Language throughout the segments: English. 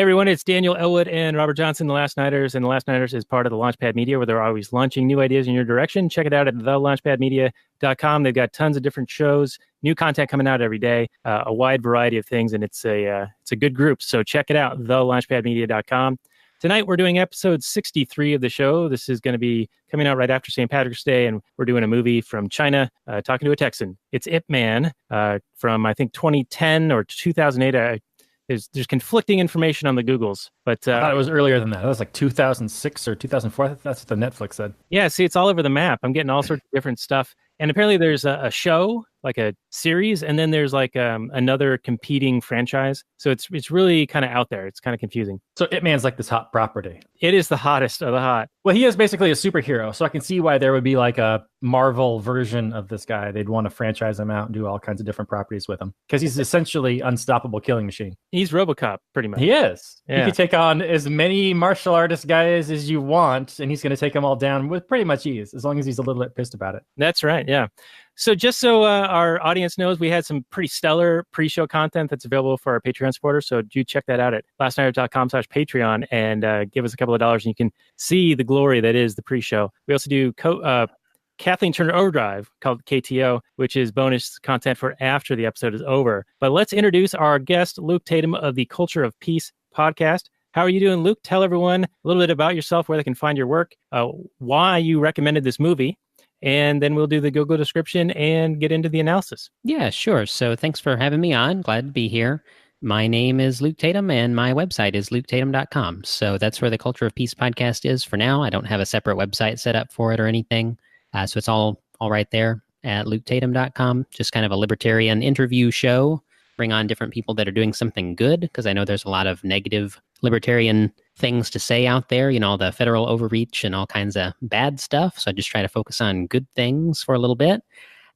Hey everyone, it's Daniel Elwood and Robert Johnson, The Last Nighters, and The Last Nighters is part of the Launchpad Media, where they're always launching new ideas in your direction. Check it out at thelaunchpadmedia.com. They've got tons of different shows, new content coming out every day, a wide variety of things, and it's a good group. So check it out, thelaunchpadmedia.com. Tonight we're doing episode 63 of the show. This is going to be coming out right after St. Patrick's Day, and we're doing a movie from China, talking to a Texan. It's Ip Man from I think 2010 or 2008. There's conflicting information on the Googles, but I thought it was earlier than that. It was like 2006 or 2004. That's what the Netflix said. Yeah, see, it's all over the map. I'm getting all sorts of different stuff. And apparently there's a show, like a series, and then there's like another competing franchise. So it's really kind of out there. It's kind of confusing. So Ip Man's like this hot property. It is the hottest of the hot. Well, he is basically a superhero, so I can see why there would be like a Marvel version of this guy. They'd want to franchise him out and do all kinds of different properties with him because he's essentially unstoppable killing machine. He's RoboCop, pretty much. He is. Yeah. You can take on as many martial artist guys as you want, and he's going to take them all down with pretty much ease, as long as he's a little bit pissed about it. That's right, yeah. So just so our audience knows, we had some pretty stellar pre-show content that's available for our Patreon supporters. So do check that out at lastnighter.com/Patreon and give us a couple of dollars, and you can see the glory that is the pre-show. We also do Kathleen Turner Overdrive, called KTO, which is bonus content for after the episode is over. But let's introduce our guest, Luke Tatum of the Culture of Peace podcast. How are you doing, Luke? Tell everyone a little bit about yourself, where they can find your work, why you recommended this movie, and then we'll do the Google description and get into the analysis. Yeah, sure. So thanks for having me on. Glad to be here. My name is Luke Tatum, and my website is luketatum.com. So that's where the Culture of Peace podcast is for now. I don't have a separate website set up for it or anything. So it's all right there at luketatum.com. Just kind of a libertarian interview show. Bring on different people that are doing something good, because I know there's a lot of negative libertarian things to say out there, you know, the federal overreach and all kinds of bad stuff. So I just try to focus on good things for a little bit.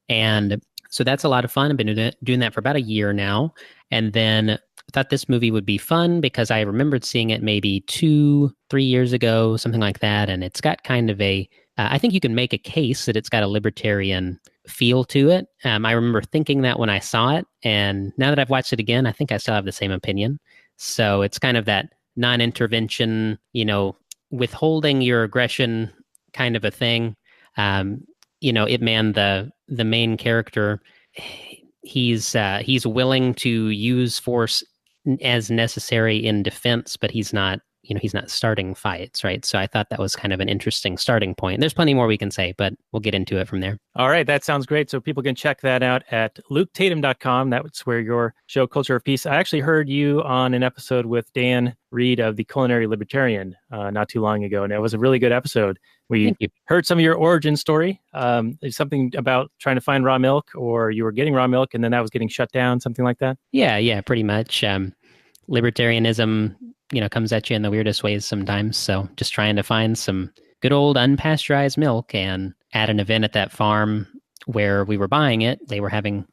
And so that's a lot of fun. I've been doing that for about a year now. And then I thought this movie would be fun because I remembered seeing it maybe 2-3 years ago, something like that. And it's got kind of I think you can make a case that it's got a libertarian feel to it. I remember thinking that when I saw it. And now that I've watched it again, I think I still have the same opinion. So it's kind of that non-intervention, you know, withholding your aggression kind of a thing. You know, Ip Man, the main character, he's willing to use force as necessary in defense, but he's not starting fights, right? So I thought that was kind of an interesting starting point. There's plenty more we can say, but we'll get into it from there. All right, that sounds great. So people can check that out at luketatum.com. That's where your show, Culture of Peace. I actually heard you on an episode with Dan Reed of the Culinary Libertarian not too long ago, and it was a really good episode. We heard some of your origin story. There's something about trying to find raw milk, or you were getting raw milk, and then that was getting shut down, something like that? Yeah, pretty much. Libertarianism, you know, comes at you in the weirdest ways sometimes. So just trying to find some good old unpasteurized milk. And at an event at that farm where we were buying it, they were having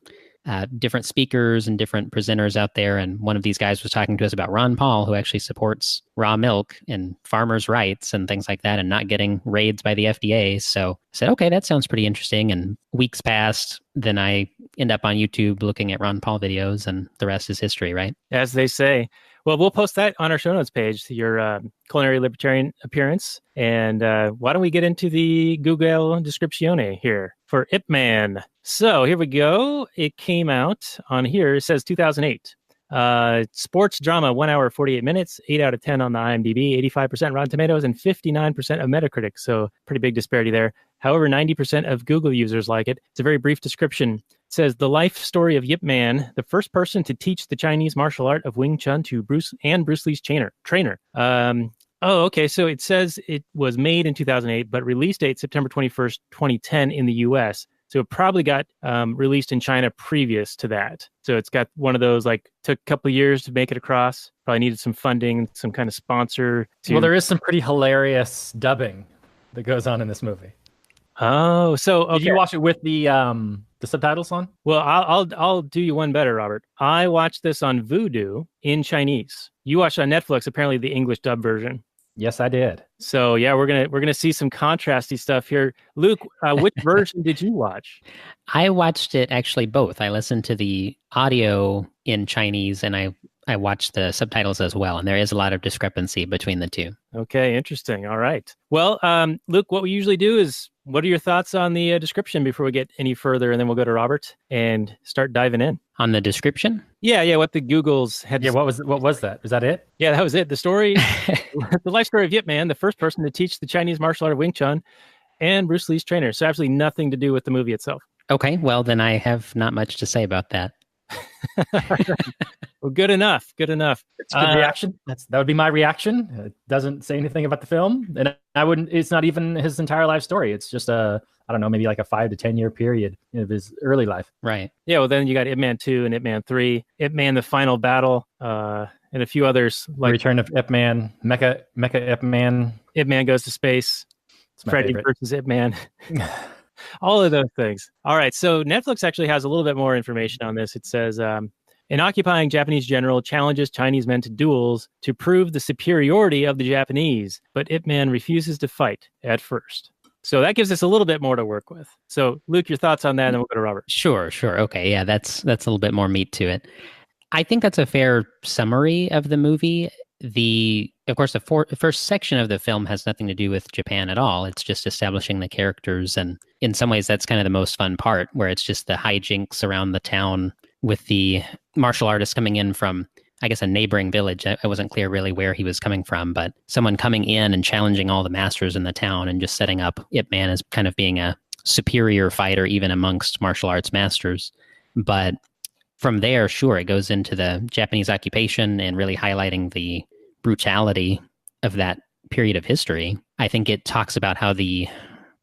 different speakers and different presenters out there. And one of these guys was talking to us about Ron Paul, who actually supports raw milk and farmers' rights and things like that, and not getting raids by the FDA. So I said, okay, that sounds pretty interesting. And weeks passed. Then I end up on YouTube looking at Ron Paul videos, and the rest is history, right? As they say. Well, we'll post that on our show notes page, your Culinary Libertarian appearance. And why don't we get into the Google Descriptione here for Ip Man. So here we go. It came out on here. It says 2008. Sports drama, 1 hour, 48 minutes, 8 out of 10 on the IMDb, 85% Rotten Tomatoes, and 59% of Metacritic. So pretty big disparity there. However, 90% of Google users like it. It's a very brief description. It says, the life story of Ip Man, the first person to teach the Chinese martial art of Wing Chun to Bruce Lee's trainer. Okay. So it says it was made in 2008, but release date September 21st, 2010 in the US. So it probably got released in China previous to that. So it's got one of those, like, took a couple of years to make it across. Probably needed some funding, some kind of sponsor. Well, there is some pretty hilarious dubbing that goes on in this movie. Oh, so okay. Did you watch it with the subtitles on? Well, I'll do you one better, Robert. I watched this on Vudu in Chinese. You watched on Netflix, apparently the English dub version. Yes, I did. So yeah, we're gonna see some contrasty stuff here. Luke, which version did you watch? I watched it actually both. I listened to the audio in Chinese, and I I watched the subtitles as well, and there is a lot of discrepancy between the two. Okay, interesting. All right. Well, Luke, what we usually do is, what are your thoughts on the description before we get any further, and then we'll go to Robert and start diving in. On the description? Yeah, what the Googles had. Yeah, what was that? Is that it? Yeah, that was it. The story, the life story of Yip Man, the first person to teach the Chinese martial art of Wing Chun, and Bruce Lee's trainer. So absolutely nothing to do with the movie itself. Okay, well, then I have not much to say about that. Well, good enough. Good enough. It's a good reaction. That would be my reaction. It doesn't say anything about the film, and I wouldn't. It's not even his entire life story. It's just I don't know, maybe like a 5 to 10 year period of his early life. Right. Yeah. Well, then you got Ip Man 2 and Ip Man 3, Ip Man: The Final Battle, and a few others like Return of Ip Man, Mecha Ip Man. Ip Man Goes to Space, Freddy versus Ip Man. All of those things. All right. So Netflix actually has a little bit more information on this. It says, an occupying Japanese general challenges Chinese men to duels to prove the superiority of the Japanese, but Ip Man refuses to fight at first. So that gives us a little bit more to work with. So, Luke, your thoughts on that, and then we'll go to Robert. Sure. Okay. Yeah, that's a little bit more meat to it. I think that's a fair summary of the movie. Of course, the first section of the film has nothing to do with Japan at all. It's just establishing the characters, and in some ways, that's kind of the most fun part, where it's just the hijinks around the town with the martial artist coming in from, I guess, a neighboring village. I wasn't clear really where he was coming from, but someone coming in and challenging all the masters in the town and just setting up Ip Man as kind of being a superior fighter even amongst martial arts masters. But from there, sure, it goes into the Japanese occupation and really highlighting the brutality of that period of history. I think it talks about how the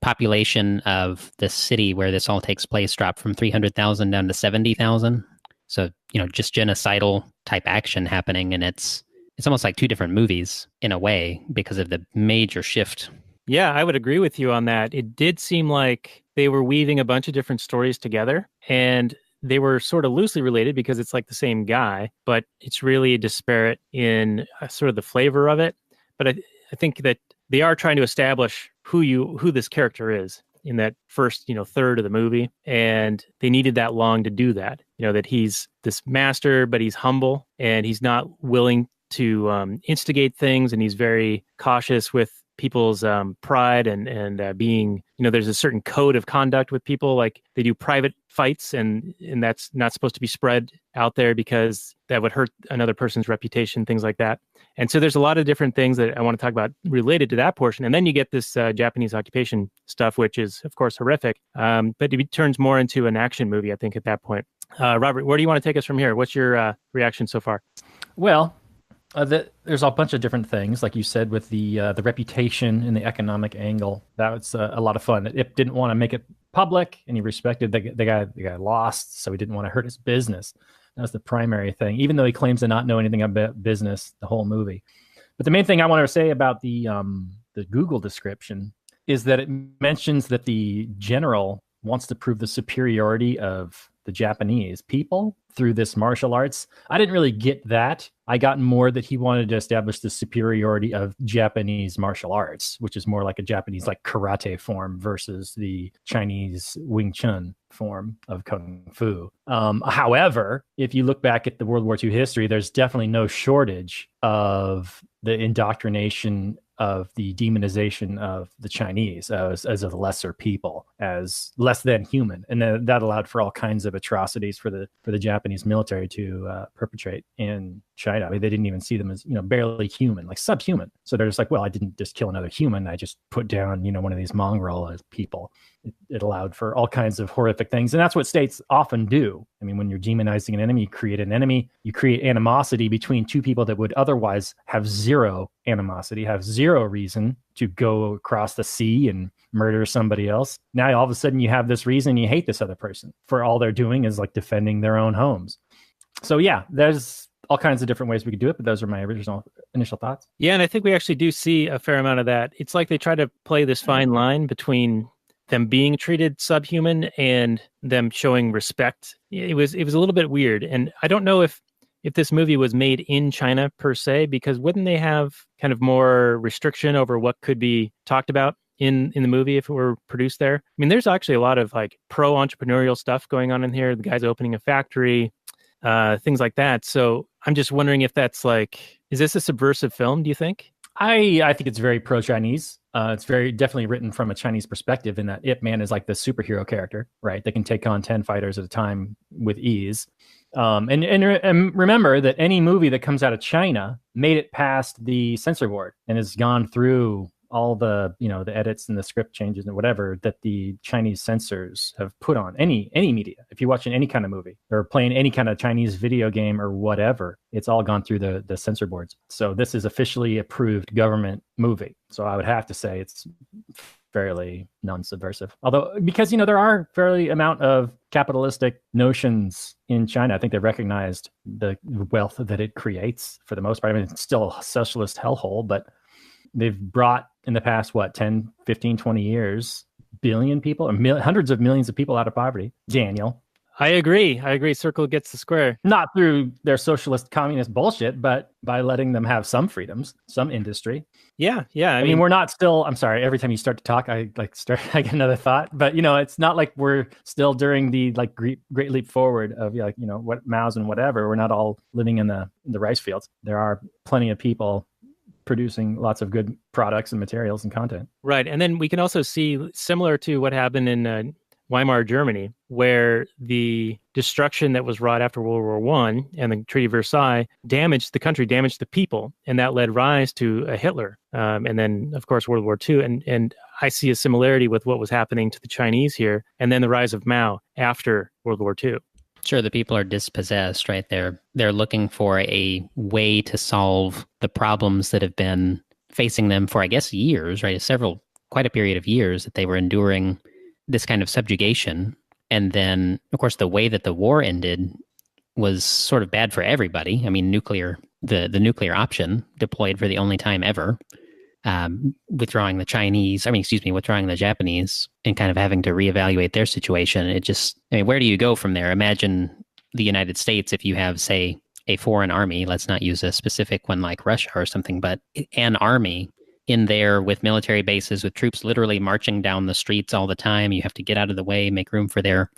population of the city where this all takes place dropped from 300,000 down to 70,000. So, just genocidal type action happening. And it's almost like two different movies in a way because of the major shift. Yeah, I would agree with you on that. It did seem like they were weaving a bunch of different stories together, and they were sort of loosely related because it's like the same guy, but it's really disparate in sort of the flavor of it. But I think that they are trying to establish who this character is in that first, third of the movie. And they needed that long to do that, that he's this master, but he's humble and he's not willing to instigate things. And he's very cautious with people's pride and being, there's a certain code of conduct with people. Like they do private fights and that's not supposed to be spread out there because that would hurt another person's reputation, things like that. And so there's a lot of different things that I want to talk about related to that portion. And then you get this Japanese occupation stuff, which is, of course, horrific. But it turns more into an action movie, I think, at that point. Robert, where do you want to take us from here? What's your reaction so far? Well, there's a bunch of different things, like you said, with the reputation and the economic angle. That was a lot of fun. Ip didn't want to make it public, and he respected the guy lost, so he didn't want to hurt his business. That was the primary thing, even though he claims to not know anything about business the whole movie. But the main thing I want to say about the Google description is that it mentions that the general wants to prove the superiority of the Japanese people through this martial arts. I didn't really get that. I got more that he wanted to establish the superiority of Japanese martial arts, which is more like a Japanese like karate form versus the Chinese Wing Chun form of Kung Fu. However, if you look back at the World War II history, there's definitely no shortage of the indoctrination of the demonization of the Chinese as a lesser people, as less than human, and that allowed for all kinds of atrocities for the Japanese military to perpetrate in China. I mean, they didn't even see them as barely human, like subhuman. So they're just like, well, I didn't just kill another human; I just put down one of these mongrel people. It allowed for all kinds of horrific things, and that's what states often do. I mean, when you're demonizing an enemy, you create animosity between two people that would otherwise have zero animosity, have zero reason to go across the sea and murder somebody else. Now, all of a sudden, you have this reason you hate this other person for all they're doing is like defending their own homes. So yeah, there's all kinds of different ways we could do it, but those are my initial thoughts. Yeah, and I think we actually do see a fair amount of that. It's like they try to play this fine line between them being treated subhuman and them showing respect. It was a little bit weird, and I don't know if this movie was made in China per se, because wouldn't they have kind of more restriction over what could be talked about in the movie if it were produced there? I mean, there's actually a lot of like pro-entrepreneurial stuff going on in here. The guy's opening a factory. things like that. So I'm just wondering if that's like, is this a subversive film, do you think? I think it's very pro-Chinese. It's very definitely written from a Chinese perspective in that Ip Man is like the superhero character, right? They can take on 10 fighters at a time with ease. And remember that any movie that comes out of China made it past the censor board and has gone through all the the edits and the script changes and whatever that the Chinese censors have put on any media. If you're watching any kind of movie or playing any kind of Chinese video game or whatever, it's all gone through the censor boards. So this is officially approved government movie. So I would have to say it's fairly non-subversive. Although, because there are fairly amount of capitalistic notions in China. I think they recognized the wealth that it creates for the most part. I mean, it's still a socialist hellhole, but they've brought in the past, 10, 15, 20 years, billion people, or hundreds of millions of people out of poverty. Daniel. I agree. Circle gets the square. Not through their socialist communist bullshit, but by letting them have some freedoms, some industry. Yeah. I mean, we're not still, I'm sorry, every time you start to talk, I get another thought, but it's not like we're still during the great leap forward of what Mao's and whatever. We're not all living in the rice fields. There are plenty of people producing lots of good products and materials and content. Right. And then we can also see, similar to what happened in Weimar Germany, where the destruction that was wrought after World War I and the Treaty of Versailles damaged the country, damaged the people, and that led rise to Hitler. And then, of course, World War II. And I see a similarity with what was happening to the Chinese here, and then the rise of Mao after World War II. Sure, the people are dispossessed, right? They're looking for a way to solve the problems that have been facing them for, I guess, years, right? Quite a period of years that they were enduring this kind of subjugation. And then, of course, the way that the war ended was sort of bad for everybody. I mean, the nuclear option deployed for the only time ever, withdrawing the Japanese and kind of having to reevaluate their situation. Where do you go from there? Imagine the United States, if you have, say, a foreign army, let's not use a specific one like Russia or something, but an army in there with military bases, with troops literally marching down the streets all the time. You have to get out of the way, make room for their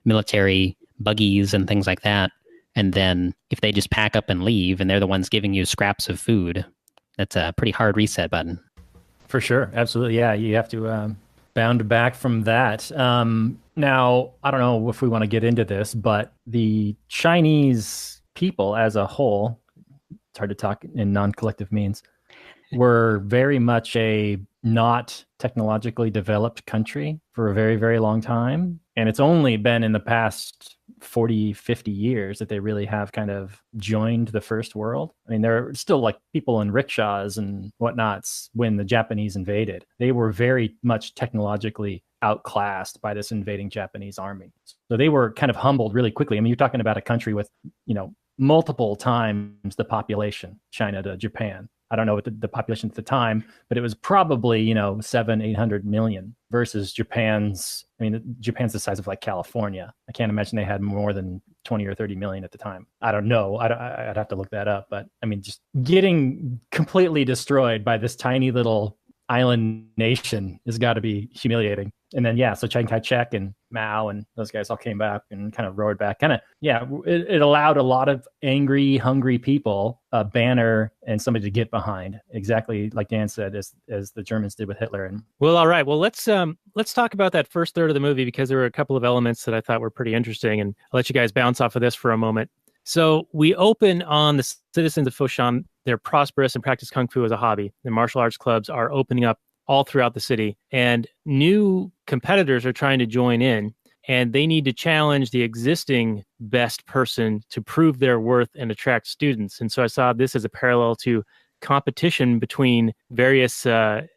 military buggies and things like that. And then if they just pack up and leave and they're the ones giving you scraps of food, that's a pretty hard reset button. For sure. Absolutely. Yeah. You have to bound back from that. Now, I don't know if we want to get into this, but the Chinese people as a whole, it's hard to talk in non-collective means, were very much a not technologically developed country for a very, very long time. And it's only been in the past 40, 50 years that they really have kind of joined the first world. I mean, there are still like people in rickshaws and whatnots when the Japanese invaded. They were very much technologically outclassed by this invading Japanese army. So they were kind of humbled really quickly. I mean, you're talking about a country with, multiple times the population, China to Japan. I don't know what the population at the time, but it was probably, 700-800 million versus Japan's the size of like California. I can't imagine they had more than 20 or 30 million at the time. I don't know. I'd have to look that up. But I mean, just getting completely destroyed by this tiny little island nation has got to be humiliating. And then, so Chiang Kai-shek and Mao and those guys all came back and kind of roared back. It allowed a lot of angry, hungry people a banner and somebody to get behind, exactly like Dan said, as the Germans did with Hitler. And well, all right. Well, let's talk about that first third of the movie, because there were a couple of elements that I thought were pretty interesting, and I'll let you guys bounce off of this for a moment. So we open on the citizens of Fo Shan. They're prosperous and practice kung fu as a hobby. The martial arts clubs are opening up all throughout the city, and new competitors are trying to join in, and they need to challenge the existing best person to prove their worth and attract students. And so I saw this as a parallel to competition between various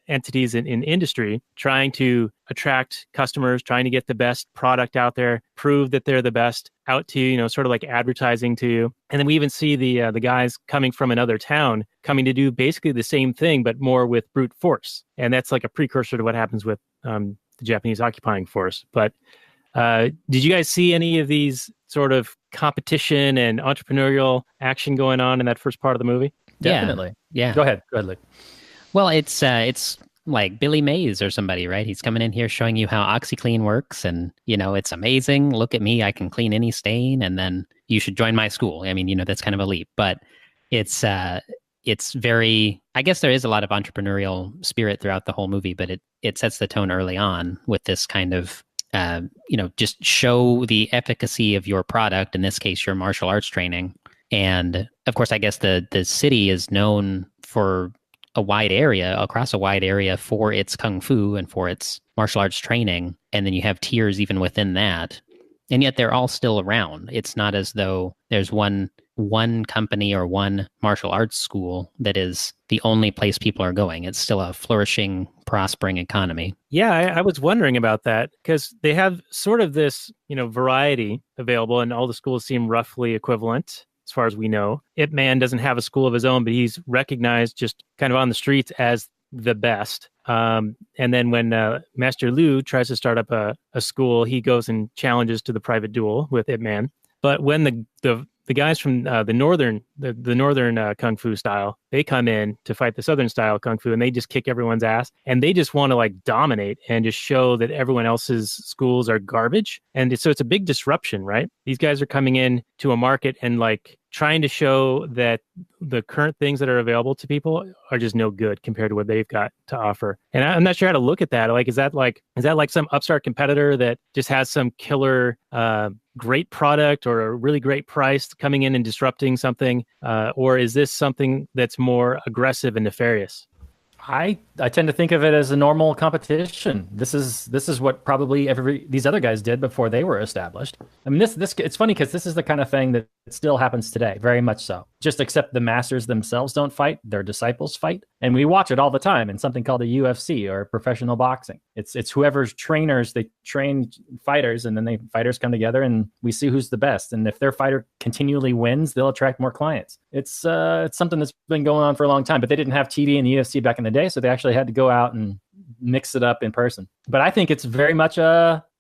entities in industry, trying to attract customers, trying to get the best product out there, prove that they're the best out to you, sort of like advertising to you. And then we even see the guys coming from another town coming to do basically the same thing, but more with brute force. And that's like a precursor to what happens with the Japanese occupying force. But did you guys see any of these sort of competition and entrepreneurial action going on in that first part of the movie? Definitely. Yeah. Go ahead, Luke. Well, it's like Billy Mays or somebody, right? He's coming in here showing you how OxyClean works, and it's amazing. Look at me, I can clean any stain. And then you should join my school. I mean, that's kind of a leap, but it's very, I guess there is a lot of entrepreneurial spirit throughout the whole movie, but it sets the tone early on with this kind of, just show the efficacy of your product, in this case, your martial arts training. And of course, I guess the city is known for across a wide area for its kung fu and for its martial arts training. And then you have tiers even within that. And yet they're all still around. It's not as though there's one company or one martial arts school that is the only place people are going. It's still a flourishing, prospering economy. Yeah, I was wondering about that because they have sort of this, variety available, and all the schools seem roughly equivalent as far as we know. Ip Man doesn't have a school of his own, but he's recognized just kind of on the streets as the best. And then when Master Lu tries to start up a school, he goes and challenges to the private duel with Ip Man. But when the guys from the northern kung fu style, they come in to fight the southern style kung fu, and they just kick everyone's ass, and they just want to like dominate and just show that everyone else's schools are garbage. And so it's a big disruption, right? These guys are coming in to a market and like trying to show that the current things that are available to people are just no good compared to what they've got to offer. And I'm not sure how to look at that. Like, is that like some upstart competitor that just has some killer great product or a really great price coming in and disrupting something? Or is this something that's more aggressive and nefarious? I tend to think of it as a normal competition. This is what probably these other guys did before they were established. I mean, this it's funny because this is the kind of thing that still happens today, very much so. Just except the masters themselves don't fight; their disciples fight, and we watch it all the time in something called a UFC or professional boxing. It's whoever's trainers, they train fighters, and then fighters come together, and we see who's the best. And if their fighter continually wins, they'll attract more clients. It's something that's been going on for a long time, but they didn't have TV and the UFC back in the day, so they actually had to go out and mix it up in person. But I think it's very much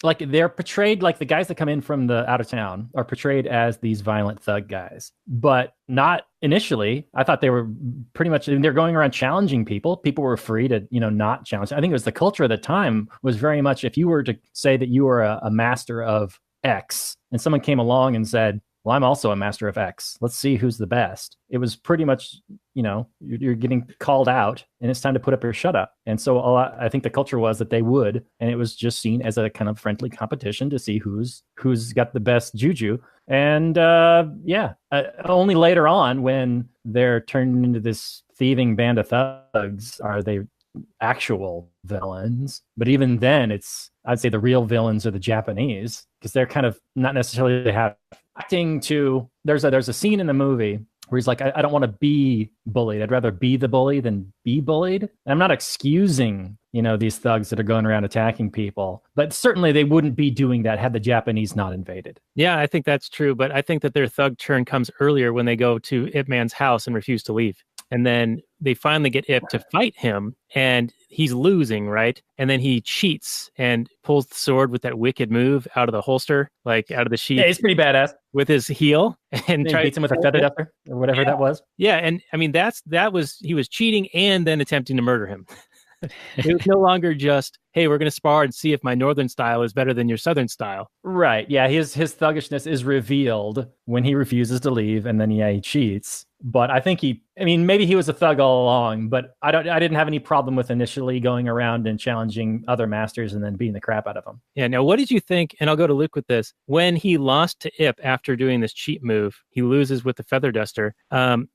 like they're portrayed, like the guys that come in from the out of town are portrayed as these violent thug guys, but not initially. I thought they were pretty much, they're going around challenging people. People were free to, not challenge. I think it was the culture at the time was very much, if you were to say that you were a master of X and someone came along and said, well, I'm also a master of X. Let's see who's the best. It was pretty much, you're getting called out and it's time to put up or shut up. And so I think the culture was that they would, and it was just seen as a kind of friendly competition to see who's got the best juju. And only later on when they're turned into this thieving band of thugs are they actual villains. But even then, I'd say the real villains are the Japanese, because they're kind of not necessarily acting to. There's a scene in the movie where he's like, I don't want to be bullied. I'd rather be the bully than be bullied. And I'm not excusing, these thugs that are going around attacking people, but certainly they wouldn't be doing that had the Japanese not invaded. Yeah, I think that's true. But I think that their thug turn comes earlier when they go to Ip Man's house and refuse to leave. And then they finally get Ip to fight him, and he's losing, right? And then he cheats and pulls the sword with that wicked move out of the holster, like out of the sheath. Yeah, he's pretty badass. With his heel, and beats him with a feather duster or whatever that was. Yeah, and I mean he was cheating and then attempting to murder him. It was no longer just, hey, we're going to spar and see if my northern style is better than your southern style. Right. Yeah, his thuggishness is revealed when he refuses to leave, and then he cheats. But I think maybe he was a thug all along, but I didn't have any problem with initially going around and challenging other masters and then beating the crap out of them. Yeah. Now, what did you think? And I'll go to Luke with this. When he lost to Ip after doing this cheat move, he loses with the feather duster.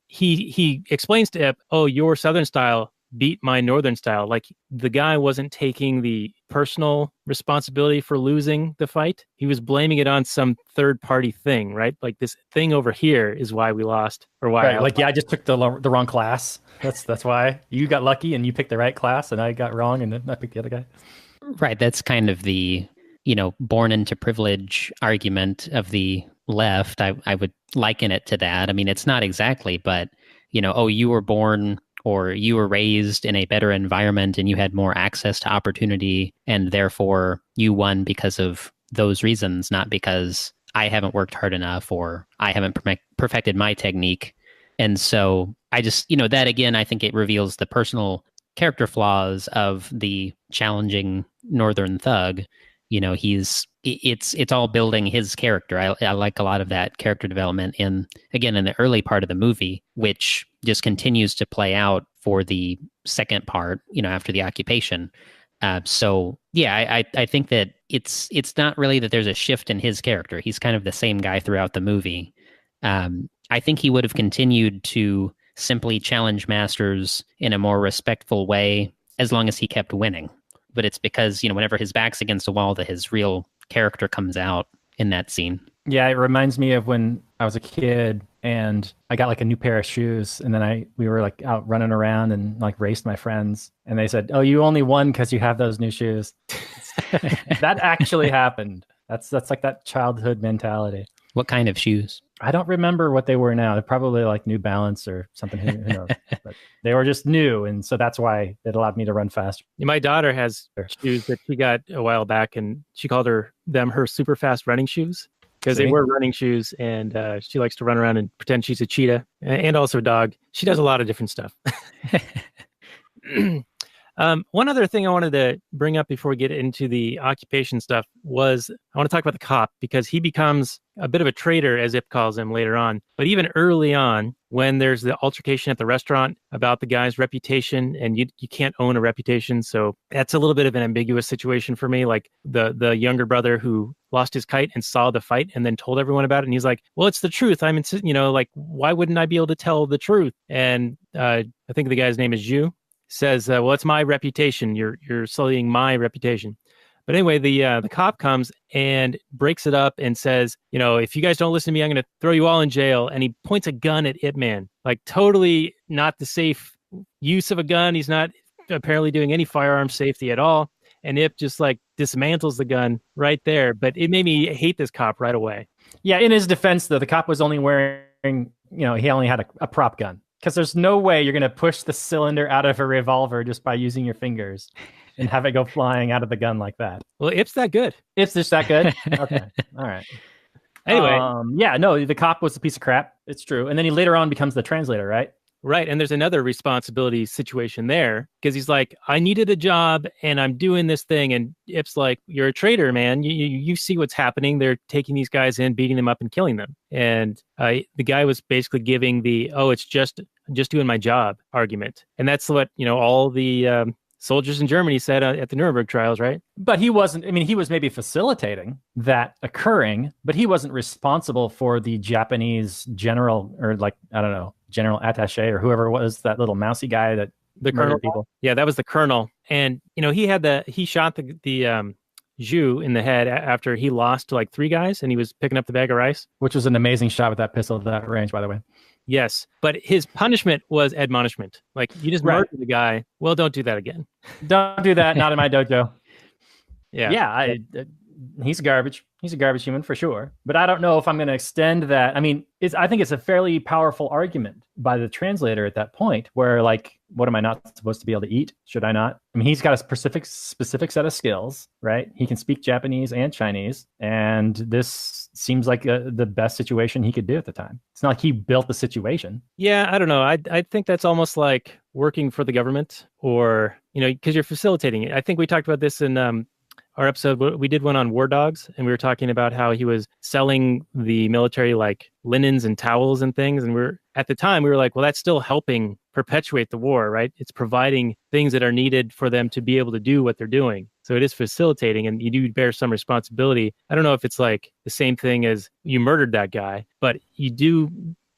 He explains to Ip, "Oh, your southern style beat my northern style." Like, the guy wasn't taking the personal responsibility for losing the fight. He was blaming it on some third party thing, right? Like, this thing over here is why we lost, or why. Right, I just took the wrong class. That's why you got lucky and you picked the right class, and I got wrong and then I picked the other guy. Right. That's kind of the, born into privilege argument of the left. I would liken it to that. I mean, it's not exactly, but, you were born or you were raised in a better environment and you had more access to opportunity, and therefore you won because of those reasons, not because I haven't worked hard enough or I haven't perfected my technique. And so I just, that again, I think it reveals the personal character flaws of the challenging northern thug. it's all building his character. I like a lot of that character development in the early part of the movie, which just continues to play out for the second part, after the occupation. So yeah, I think that it's not really that there's a shift in his character. He's kind of the same guy throughout the movie. I think he would have continued to simply challenge masters in a more respectful way as long as he kept winning. But it's because, whenever his back's against a wall that his real character comes out in that scene. Yeah, it reminds me of when I was a kid and I got like a new pair of shoes, and then we were like out running around and like raced my friends, and they said, "Oh, you only won because you have those new shoes." That actually happened. That's like that childhood mentality. What kind of shoes? I don't remember what they were now. They're probably like New Balance or something. Who knows? But they were just new, and so that's why it allowed me to run faster. My daughter has shoes that she got a while back, and she called them her super fast running shoes because they were running shoes, and she likes to run around and pretend she's a cheetah and also a dog. She does a lot of different stuff. One other thing I wanted to bring up before we get into the occupation stuff was I want to talk about the cop, because he becomes a bit of a traitor, as Ip calls him later on. But even early on, when there's the altercation at the restaurant about the guy's reputation, and you can't own a reputation, so that's a little bit of an ambiguous situation for me. Like the younger brother who lost his kite and saw the fight and then told everyone about it, and he's like, "Well, it's the truth. I'm insisting, like, why wouldn't I be able to tell the truth?" And I think the guy's name is Zhu. Says, well, it's my reputation. You're sullying my reputation. But anyway, the cop comes and breaks it up and says, if you guys don't listen to me, I'm going to throw you all in jail. And he points a gun at Ip Man, like totally not the safe use of a gun. He's not apparently doing any firearm safety at all. And Ip just like dismantles the gun right there. But it made me hate this cop right away. Yeah, in his defense, though, the cop was only wearing, he only had a prop gun. Because there's no way you're going to push the cylinder out of a revolver just by using your fingers and have it go flying out of the gun like that. Well, Ip's that good. Ip's just that good? Okay. All right. Anyway. The cop was a piece of crap. It's true. And then he later on becomes the translator, right? Right. And there's another responsibility situation there, because he's like, I needed a job and I'm doing this thing. And Ip's like, you're a traitor, man. You see what's happening. They're taking these guys in, beating them up and killing them. And the guy was basically giving it's just doing my job argument. And that's what, all the soldiers in Germany said at the Nuremberg trials, right? But he wasn't, he was maybe facilitating that occurring, but he wasn't responsible for the Japanese general, or general attaché or whoever it was, that little mousy guy that the colonel people. Yeah, that was the colonel. And he shot the Zhu in the head after he lost to like 3 guys, and he was picking up the bag of rice, which was an amazing shot with that pistol at that range, by the way. Yes, but his punishment was admonishment. Like, you just murdered the guy. Well, don't do that again. Don't do that. Not in my dojo. Yeah. He's garbage. He's a garbage human for sure. But I don't know if I'm going to extend that. I think it's a fairly powerful argument by the translator at that point, where like, what am I not supposed to be able to eat? Should I not? He's got a specific set of skills, right? He can speak Japanese and Chinese, and this seems like the best situation he could do at the time. It's not like he built the situation. Yeah, I don't know. I think that's almost like working for the government, or because you're facilitating it. I think we talked about this in our episode. We did one on war dogs, and we were talking about how he was selling the military like linens and towels and things. And at the time we were like, well, that's still helping perpetuate the war, right? It's providing things that are needed for them to be able to do what they're doing. So it is facilitating, and you do bear some responsibility. I don't know if it's like the same thing as you murdered that guy, but you do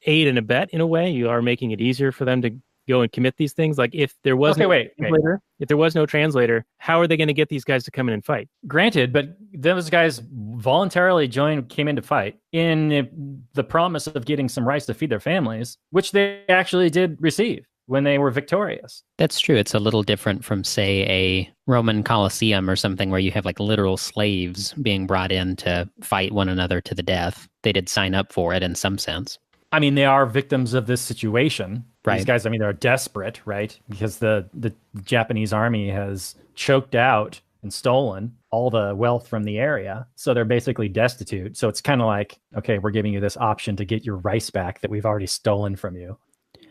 aid and abet in a way. You are making it easier for them to go and commit these things. Like, if there was if there was no translator, how are they going to get these guys to come in and fight? Granted, but those guys voluntarily came in to fight in the promise of getting some rice to feed their families, which they actually did receive when they were victorious. That's true. It's a little different from, say, a Roman Colosseum or something where you have like literal slaves being brought in to fight one another to the death. They did sign up for it in some sense. They are victims of this situation. Right. These guys, they're desperate, right? Because the Japanese army has choked out and stolen all the wealth from the area. So they're basically destitute. So it's kind of like, okay, we're giving you this option to get your rice back that we've already stolen from you.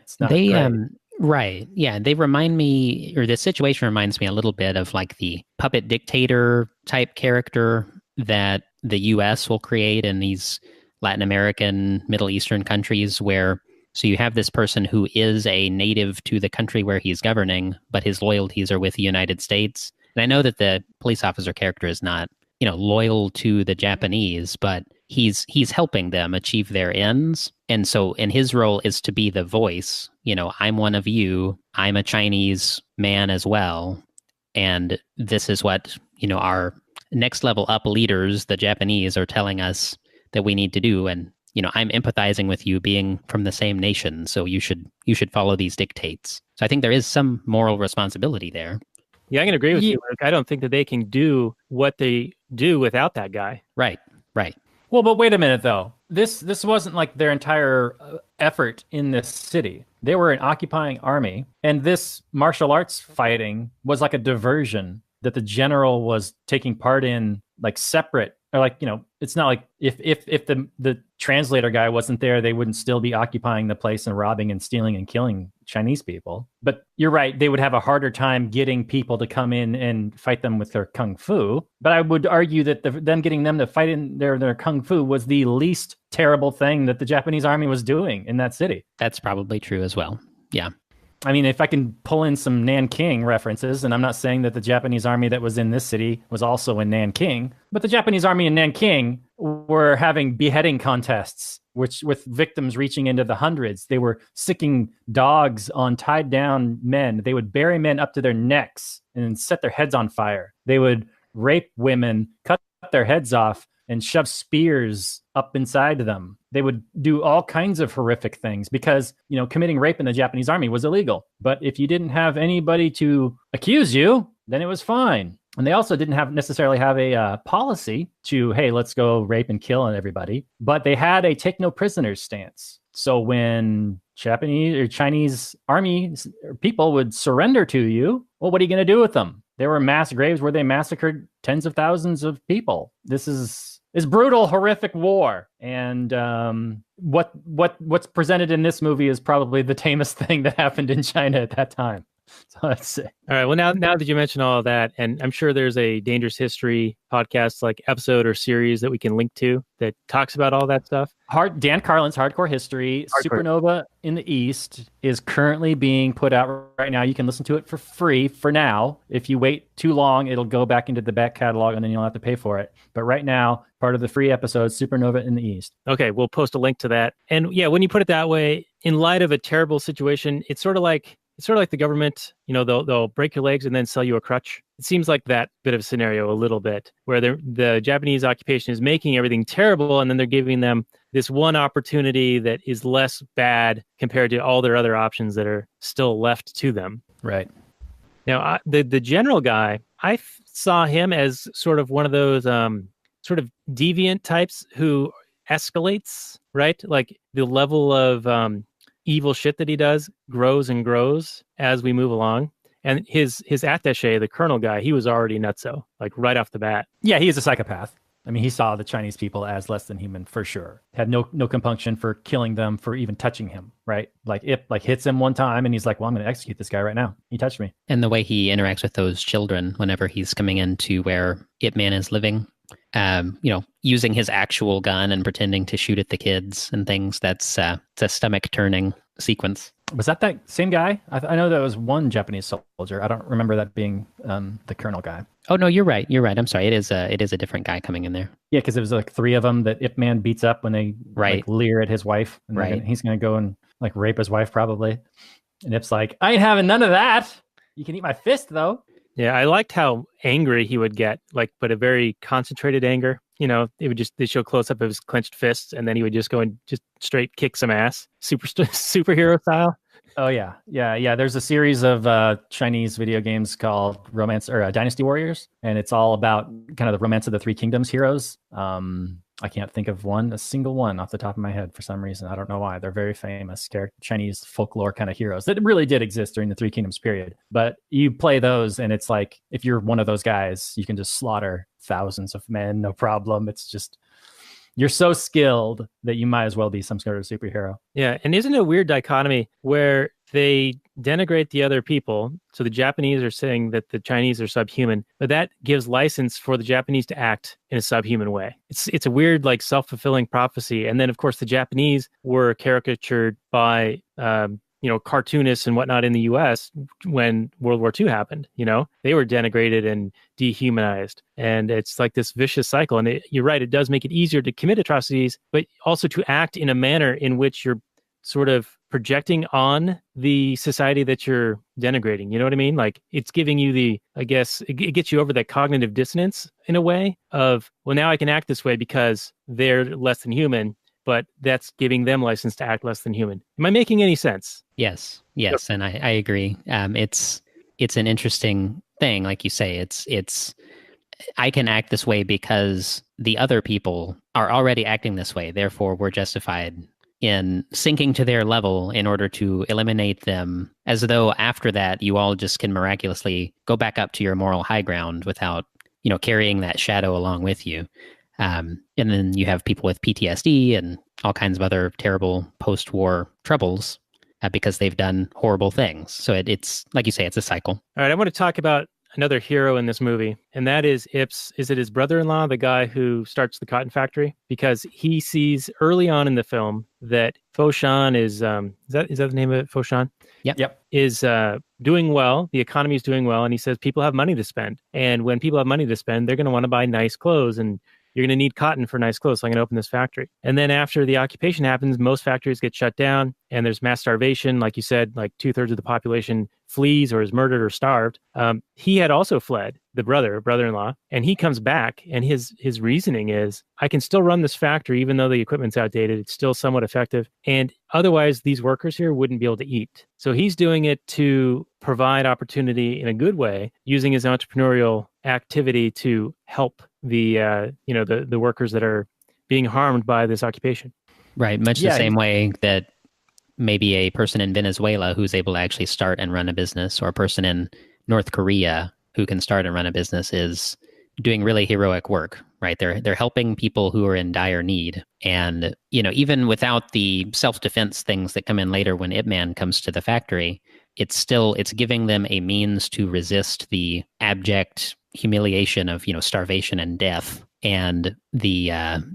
It's not great. Right. Yeah. They remind me, or the situation reminds me a little bit of like the puppet dictator type character that the US will create in these Latin American, Middle Eastern countries where, so you have this person who is a native to the country where he's governing, but his loyalties are with the United States. And I know that the police officer character is not, loyal to the Japanese, but he's helping them achieve their ends. And so, and his role is to be the voice. I'm one of you. I'm a Chinese man as well. And this is what, our next level up leaders, the Japanese, are telling us that we need to do. And, I'm empathizing with you being from the same nation. So you should follow these dictates. So I think there is some moral responsibility there. Yeah, I can agree with you, Luke. I don't think that they can do what they do without that guy. Right. Well, but wait a minute, though. This wasn't like their entire effort in this city. They were an occupying army, and this martial arts fighting was like a diversion that the general was taking part in, like separate, or like, it's not like if the translator guy wasn't there, they wouldn't still be occupying the place and robbing and stealing and killing Chinese people. But you're right, they would have a harder time getting people to come in and fight them with their kung fu. But I would argue that them getting them to fight in their kung fu was the least terrible thing that the Japanese army was doing in that city. That's probably true as well. Yeah. I mean, if I can pull in some Nanking references, and I'm not saying that the Japanese army that was in this city was also in Nanking, but the Japanese army in Nanking were having beheading contests, which with victims reaching into the hundreds. They were sicking dogs on tied down men. They would bury men up to their necks and set their heads on fire. They would rape women, cut their heads off, and shove spears up inside them. They would do all kinds of horrific things because, committing rape in the Japanese army was illegal. But if you didn't have anybody to accuse you, then it was fine. And they also didn't necessarily have a policy to, hey, let's go rape and kill everybody. But they had a take no prisoners stance. So when Japanese or Chinese army people would surrender to you, well, what are you going to do with them? There were mass graves where they massacred tens of thousands of people. This is brutal, horrific war. And what's presented in this movie is probably the tamest thing that happened in China at that time. So let's see. All right. Well, now that you mention all of that, and I'm sure there's a Dangerous History podcast, like episode or series that we can link to that talks about all that stuff. Dan Carlin's Hardcore History, Supernova in the East, is currently being put out right now. You can listen to it for free for now. If you wait too long, it'll go back into the back catalog and then you'll have to pay for it. But right now, part of the free episodes, Supernova in the East. Okay, we'll post a link to that. And yeah, when you put it that way, in light of a terrible situation, it's sort of like the government, they'll break your legs and then sell you a crutch. It seems like that bit of a scenario a little bit, where the Japanese occupation is making everything terrible, and then they're giving them this one opportunity that is less bad compared to all their other options that are still left to them. Right. Now, the general guy, I saw him as sort of one of those sort of deviant types who escalates, right? Like the level of evil shit that he does grows and grows as we move along. And his attaché, the colonel guy, he was already nutso, like right off the bat. Yeah, he is a psychopath. I mean, he saw the Chinese people as less than human for sure. Had no compunction for killing them, for even touching him, right? Like Ip hits him one time and he's like, well, I'm going to execute this guy right now. He touched me. And the way he interacts with those children whenever he's coming into where Ip Man is living, using his actual gun and pretending to shoot at the kids and things, it's a stomach turning sequence. Was that same guy? I know that was one Japanese soldier. I don't remember that being the colonel guy. Oh no, you're right. You're right. I'm sorry. It is a different guy coming in there. Yeah, because it was like three of them that Ip Man beats up when they like, leer at his wife. And right. He's gonna go and like rape his wife probably. And Ip's like, I ain't having none of that. You can eat my fist though. Yeah, I liked how angry he would get, but a very concentrated anger. They show close up of his clenched fists, and then he would just go and just straight kick some ass, superhero style. Oh yeah. There's a series of Chinese video games called Romance or Dynasty Warriors, and it's all about kind of the Romance of the Three Kingdoms heroes. I can't think of a single one off the top of my head for some reason. I don't know why. They're very famous Chinese folklore kind of heroes that really did exist during the Three Kingdoms period. But you play those, and it's like if you're one of those guys, you can just slaughter thousands of men, no problem. It's just you're so skilled that you might as well be some sort of superhero. Yeah, and isn't it a weird dichotomy where they denigrate the other people. So the Japanese are saying that the Chinese are subhuman, but that gives license for the Japanese to act in a subhuman way. It's a weird, like, self-fulfilling prophecy. And then, of course, the Japanese were caricatured by cartoonists and whatnot in the US when World War II happened. They were denigrated and dehumanized. And it's like this vicious cycle. And you're right, it does make it easier to commit atrocities, but also to act in a manner in which you're sort of projecting on the society that you're denigrating. You know what I mean? Like, it's giving you I guess it gets you over that cognitive dissonance in a way of, well, now I can act this way because they're less than human, but that's giving them license to act less than human. Am I making any sense? Yes. And I agree. It's an interesting thing. Like you say, it's I can act this way because the other people are already acting this way. Therefore, we're justified in sinking to their level in order to eliminate them, as though after that, you all just can miraculously go back up to your moral high ground without, carrying that shadow along with you. And then you have people with PTSD and all kinds of other terrible post-war troubles because they've done horrible things. So it's like you say, it's a cycle. All right, I want to talk about another hero in this movie, and that is Ip's. Is it his brother-in-law, the guy who starts the cotton factory? Because he sees early on in the film that Fo Shan is that the name of it? Fo Shan? Yep. Is doing well. The economy is doing well, and he says people have money to spend. And when people have money to spend, they're going to want to buy nice clothes, and you're going to need cotton for nice clothes. So I'm going to open this factory. And then after the occupation happens, most factories get shut down and there's mass starvation. Like you said, like 2/3 of the population flees or is murdered or starved. He had also fled, the brother-in-law, and he comes back. And his reasoning is, I can still run this factory, even though the equipment's outdated. It's still somewhat effective. And otherwise, these workers here wouldn't be able to eat. So he's doing it to provide opportunity in a good way, using his entrepreneurial activity to help the workers that are being harmed by this occupation. Right. Much the same way that maybe a person in Venezuela who's able to actually start and run a business, or a person in North Korea who can start and run a business, is doing really heroic work, right? They're helping people who are in dire need. And, even without the self-defense things that come in later when Ip Man comes to the factory, it's giving them a means to resist the abject humiliation of, starvation and death. And the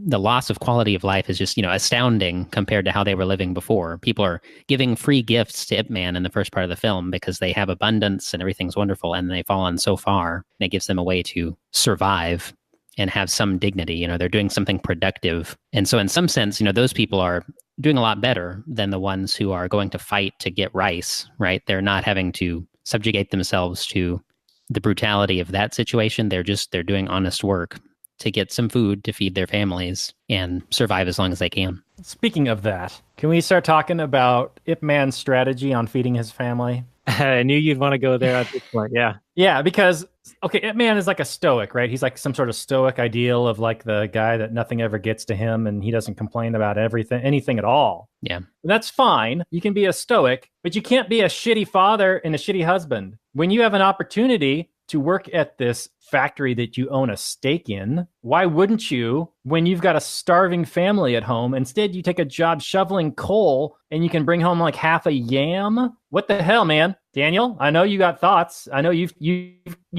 loss of quality of life is just, astounding compared to how they were living before. People are giving free gifts to Ip Man in the first part of the film because they have abundance and everything's wonderful, and they've fallen so far. And it gives them a way to survive and have some dignity. They're doing something productive. And so in some sense, those people are doing a lot better than the ones who are going to fight to get rice, right? They're not having to subjugate themselves to the brutality of that situation. They're doing honest work to get some food to feed their families and survive as long as they can. Speaking of that, can we start talking about Ip Man's strategy on feeding his family? I knew you'd want to go there at this point. Yeah. Yeah, because, Ip Man is like a stoic, right? He's like some sort of stoic ideal of like the guy that nothing ever gets to him and he doesn't complain about anything at all. Yeah. That's fine. You can be a stoic, but you can't be a shitty father and a shitty husband. When you have an opportunity to work at this factory that you own a stake in, why wouldn't you, when you've got a starving family at home? Instead, you take a job shoveling coal and you can bring home like half a yam. What the hell, man? Daniel, I know you got thoughts. I know you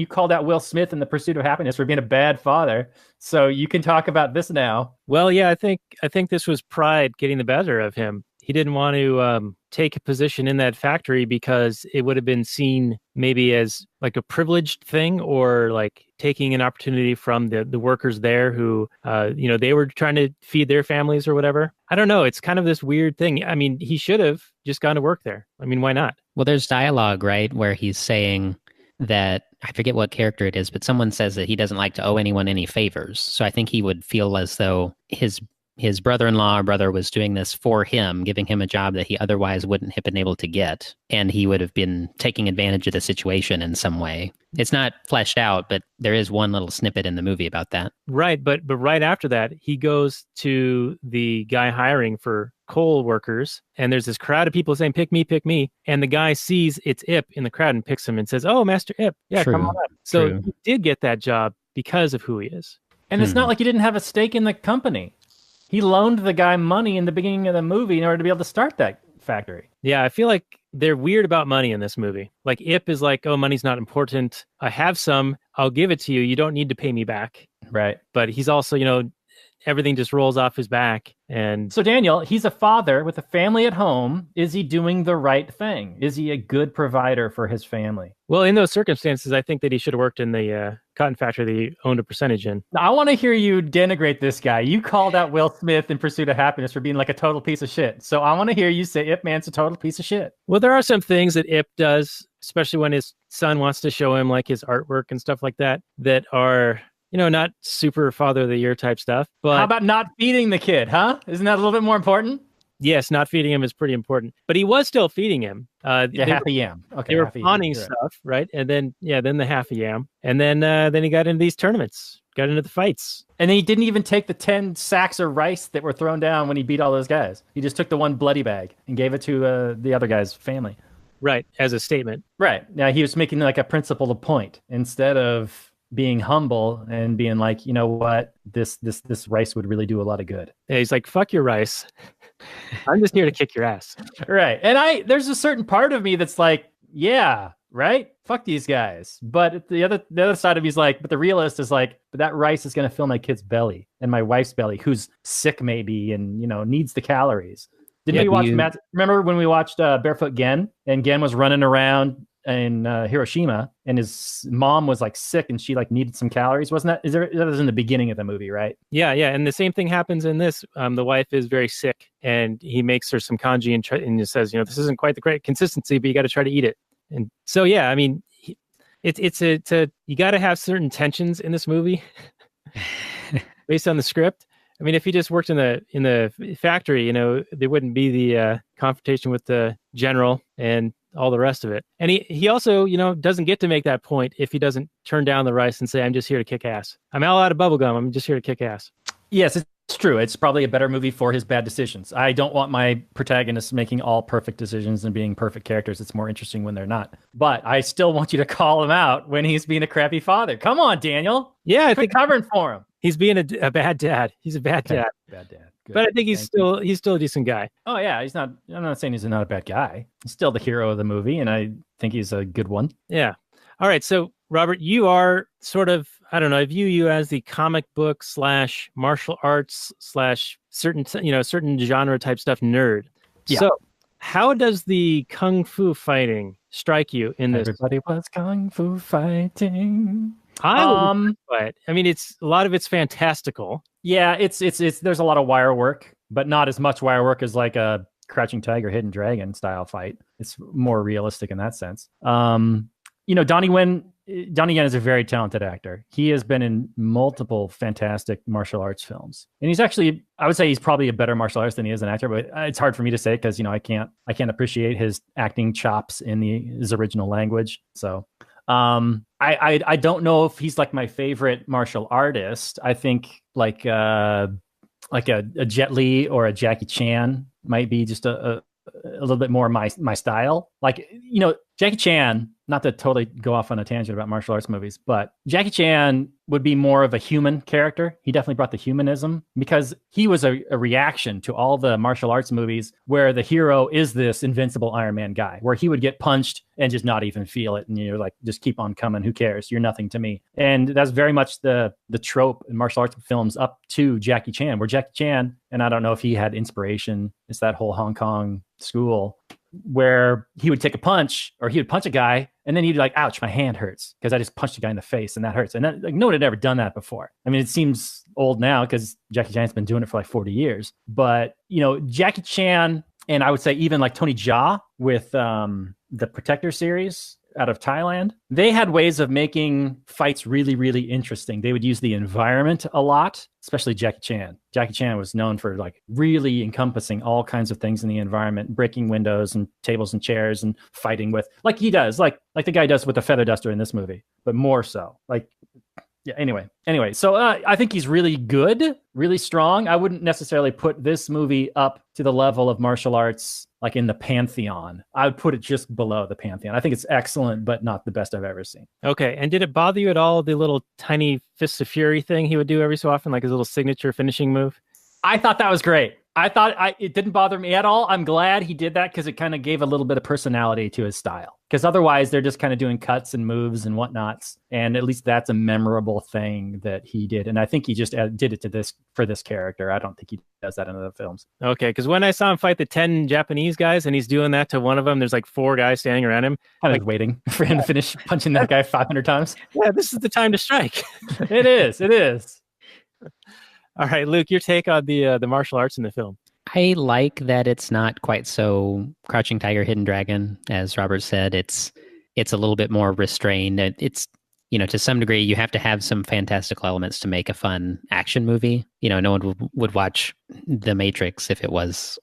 called out Will Smith in The Pursuit of Happiness for being a bad father. So you can talk about this now. Well, yeah, I think this was pride getting the better of him. He didn't want to take a position in that factory because it would have been seen maybe as like a privileged thing, or like taking an opportunity from the workers there who, they were trying to feed their families or whatever. I don't know. It's kind of this weird thing. I mean, he should have just gone to work there. I mean, why not? Well, there's dialogue, right, where he's saying that, I forget what character it is, but someone says that he doesn't like to owe anyone any favors. So I think he would feel as though his brother-in-law or brother was doing this for him, giving him a job that he otherwise wouldn't have been able to get. And he would have been taking advantage of the situation in some way. It's not fleshed out, but there is one little snippet in the movie about that. Right. But right after that, he goes to the guy hiring for coal workers. And there's this crowd of people saying, pick me, pick me. And the guy sees it's Ip in the crowd and picks him and says, oh, Master Ip. Yeah, True. Come on up. So True. he did get that job because of who he is. And it's not like he didn't have a stake in the company. He loaned the guy money in the beginning of the movie in order to be able to start that factory. Yeah, I feel like they're weird about money in this movie. Like Ip is like, oh, money's not important. I have some. I'll give it to you. You don't need to pay me back. Right. But he's also, everything just rolls off his back. And So Daniel, he's a father with a family at home. Is he doing the right thing? Is he a good provider for his family? well, in those circumstances, I think that he should have worked in the cotton factory that he owned a percentage in. Now, I want to hear you denigrate this guy. You called out Will Smith in Pursuit of Happiness for being like a total piece of shit. So I want to hear you say Ip Man's a total piece of shit. Well, there are some things that Ip does, especially when his son wants to show him like his artwork and stuff like that, that are, not super Father of the Year type stuff. But how about not feeding the kid, huh? Isn't that a little bit more important? yes, not feeding him is pretty important. But he was still feeding him. Half a yam. Okay, they were pawning stuff, right? And then, then the half a yam. And then he got into these tournaments, got into the fights. And then he didn't even take the 10 sacks of rice that were thrown down when he beat all those guys. He just took the one bloody bag and gave it to the other guy's family. Right, as a statement. Right. Now he was making like a principle of point instead of being humble and being like, you know what, this rice would really do a lot of good. Yeah, he's like, fuck your rice. I'm just here to kick your ass. Right. And there's a certain part of me that's like, yeah, right? Fuck these guys. But the other side of me is like, but the realist is like, but that rice is going to fill my kid's belly and my wife's belly, who's sick maybe and, needs the calories. Didn't we watch Matt? Remember when we watched Barefoot Gen and Gen was running around in Hiroshima and his mom was like sick and she like needed some calories? That was in the beginning of the movie, right? Yeah. And the same thing happens in this. The wife is very sick and he makes her some kanji and says, this isn't quite the great consistency, but you got to try to eat it. And so, yeah, I mean, it's you got to have certain tensions in this movie based on the script. I mean, if he just worked in the factory, there wouldn't be the confrontation with the general and all the rest of it. And he also, doesn't get to make that point if he doesn't turn down the rice and say, I'm just here to kick ass. I'm all out of bubblegum. I'm just here to kick ass. Yes, it's true. It's probably a better movie for his bad decisions. I don't want my protagonists making all perfect decisions and being perfect characters. It's more interesting when they're not. But I still want you to call him out when he's being a crappy father. Come on, Daniel. Yeah, I think covering for him. He's being a bad dad. He's a bad dad. Bad dad. Good. But I think he's still a decent guy. Oh yeah, he's not. I'm not saying he's not a bad guy. He's still the hero of the movie, and I think he's a good one. Yeah. All right. So Robert, you are sort of, I don't know, I view you as the comic book / martial arts / certain genre type stuff nerd. Yeah. So how does the kung fu fighting strike you in this? Everybody was kung fu fighting. But I mean, a lot of it's fantastical. Yeah, it's there's a lot of wire work, but not as much wire work as like a Crouching Tiger, Hidden Dragon style fight. It's more realistic in that sense. Donnie Yen is a very talented actor. He has been in multiple fantastic martial arts films, and he's actually, I would say, he's probably a better martial artist than he is an actor. But it's hard for me to say because I can't appreciate his acting chops in his original language. So. I don't know if he's like my favorite martial artist. I think like a Jet Li or a Jackie Chan might be just a little bit more my style. Like, Jackie Chan, not to totally go off on a tangent about martial arts movies, but Jackie Chan would be more of a human character. He definitely brought the humanism because he was a reaction to all the martial arts movies where the hero is this invincible Iron Man guy, where he would get punched and just not even feel it. And you're like, just keep on coming. Who cares? You're nothing to me. And that's very much the trope in martial arts films up to Jackie Chan, where Jackie Chan, and I don't know if he had inspiration, it's that whole Hong Kong school, where he would take a punch or he would punch a guy and then he'd be like, ouch, my hand hurts because I just punched a guy in the face and that hurts. And that, like, no one had ever done that before. I mean, it seems old now because Jackie Chan's been doing it for like 40 years. But, Jackie Chan, and I would say even like Tony Jaa with the Protector series out of Thailand, they had ways of making fights really, really interesting. They would use the environment a lot, especially Jackie Chan. Jackie Chan was known for like really encompassing all kinds of things in the environment, breaking windows and tables and chairs and fighting with, like he does, like the guy does with the feather duster in this movie, but more so. Yeah, anyway, so I think he's really good, really strong. I wouldn't necessarily put this movie up to the level of martial arts, like in the pantheon. I would put it just below the pantheon. I think it's excellent, but not the best I've ever seen. Okay, and did it bother you at all, the little tiny Fists of Fury thing he would do every so often, like his little signature finishing move? I thought that was great. It didn't bother me at all. I'm glad he did that because it kind of gave a little bit of personality to his style. Because otherwise, they're just kind of doing cuts and moves and whatnots. And at least that's a memorable thing that he did. And I think he just did it for this character. I don't think he does that in other films. Okay, because when I saw him fight the 10 Japanese guys and he's doing that to one of them, there's like 4 guys standing around him. I was waiting for him to finish punching that guy 500 times. Yeah, this is the time to strike. It is. All right, Luke, your take on the martial arts in the film. I like that it's not quite so Crouching Tiger, Hidden Dragon, as Robert said. It's a little bit more restrained. It's, to some degree, you have to have some fantastical elements to make a fun action movie. No one would watch The Matrix if it was,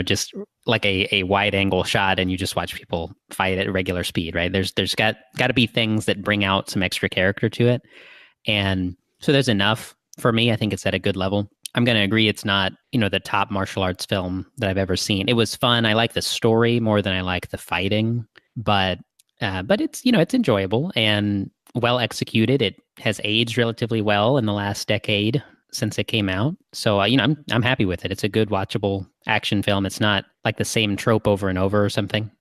just like a wide angle shot and you just watch people fight at regular speed, right? There's got to be things that bring out some extra character to it. And so there's enough. For me, I think it's at a good level. I'm going to agree it's not, the top martial arts film that I've ever seen. It was fun. I like the story more than I like the fighting, but it's, it's enjoyable and well executed. It has aged relatively well in the last decade since it came out. So, I'm happy with it. It's a good watchable action film. It's not like the same trope over and over or something.